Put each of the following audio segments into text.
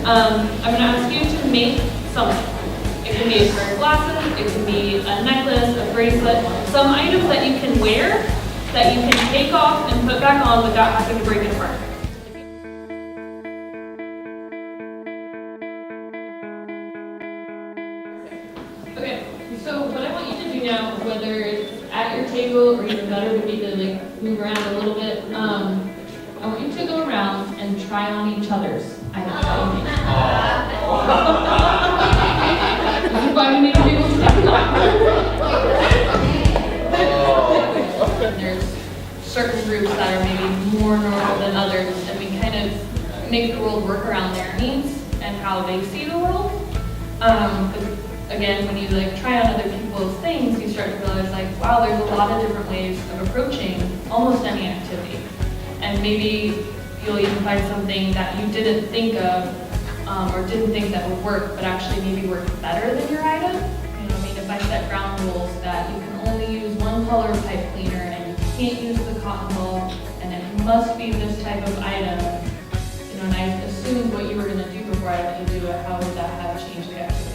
I'm going to ask you to make something. It can be a pair of glasses, it can be a necklace, a bracelet, some items that you can wear that you can take off and put back on without having to break it apart. Okay, so what I want you to do now, whether it's at your table or even better would be to like move around a little bit, I want you to go around and try on each other's items that you made. This is why we need people to do it. There's certain groups that are maybe more normal than others, and we kind of make the world work around their needs and how they see the world. Again, when you like try on other people's things, you start to realize like, wow, there's a lot of different ways of approaching almost any activity. And maybe you'll even find something that you didn't think of or didn't think that would work, but actually maybe work better than your item. You know, I mean, if I set ground rules that you can only use one color of pipe cleaner and you can't use the cotton ball and it must be this type of item, you know, and I assumed what you were going to do before I let you do it, how would that have changed the activity?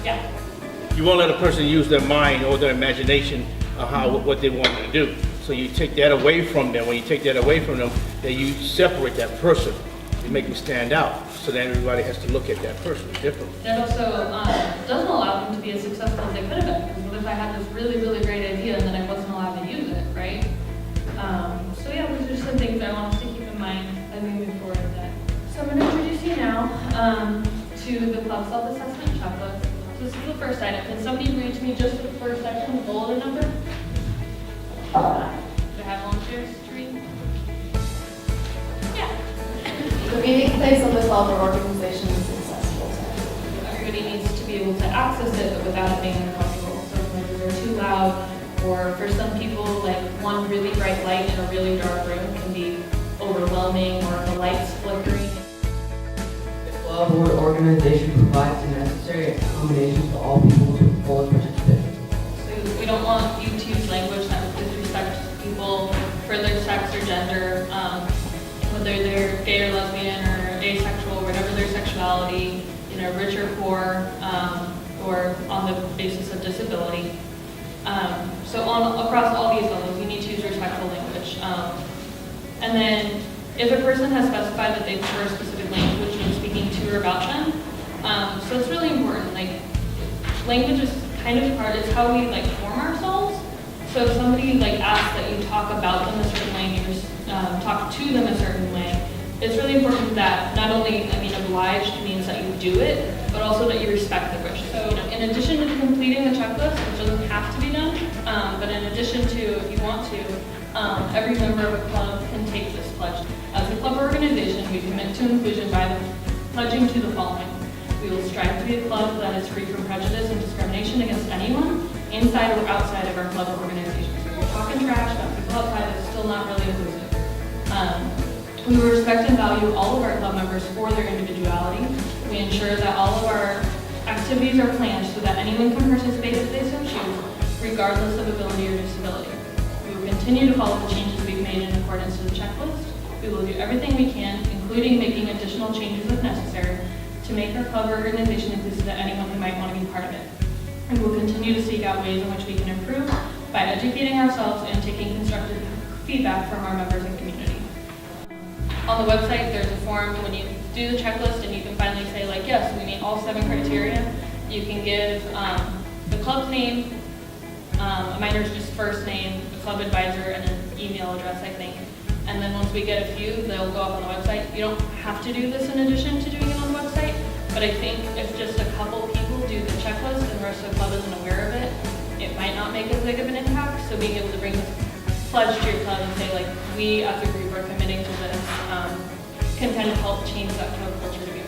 Yeah. You won't let a person use their mind or their imagination of what they want to do. So you take that away from them. When you take that away from them, then you separate that person. You make them stand out. So then everybody has to look at that person differently. It also doesn't allow them to be as successful as they could have been. Because what if I had this really, really great idea and then I wasn't allowed to use it, right? So yeah, those are some things I want us to keep in mind as we move forward with that. So I'm going to introduce you now to the Club Self-Assessment Checklist. So this is the first item. Can somebody read to me just the first section, the bulletin number? Do I have volunteers to read? Yeah. The meeting place of the club or organization is accessible. Everybody needs to be able to access it, but without it being uncomfortable. So if they're too loud, or for some people, like one really bright light in a really dark room can be overwhelming, or the lights flickering. The club or organization provides the necessary accommodations to all people to fully participate. So we don't want you to use language that would disrespect people for their sex or gender, whether they're gay or lesbian or asexual, whatever their sexuality, you know, rich or poor, or on the basis of disability. So across all these levels, you need to use respectful language. And then if a person has specified that they prefer a specific language when speaking to or about them, so it's really important. Like, language is kind of part, it's how we like form ourselves. So if somebody like asks that you talk about them a certain way, and you talk to them a certain way, it's really important that not only, obliged means that you do it, but also that you respect the wish. So in addition to completing the checklist, which doesn't have to be done, but in addition to, if you want to, every member of a club can take this pledge. As a club organization, we commit to inclusion by pledging to the following. We will strive to be a club that is free from prejudice and discrimination against anyone, inside or outside of our club or organization. So if you're talking trash about people outside, it's still not really inclusive. We will respect and value all of our club members for their individuality. We ensure that all of our activities are planned so that anyone can participate if they so choose, regardless of ability or disability. We will continue to follow the changes we've made in accordance to the checklist. We will do everything we can, including making additional changes if necessary, to make our club or organization inclusive to anyone who might want to be part of it. And we'll continue to seek out ways in which we can improve by educating ourselves and taking constructive feedback from our members and community. On the website, there's a form when you do the checklist and you can finally say like, yes, we meet all 7 criteria. You can give the club's name, mine's just first name, the club advisor, and an email address, I think. And then once we get a few, they'll go up on the website. You don't have to do this in addition to doing it on the website, but I think if just a couple people do the checklist and the rest of the club isn't aware of it, it might not make as big of an impact. So being able to bring this pledge to your club and say like, we as a group are committing to this, can kind of help change that kind of culture to be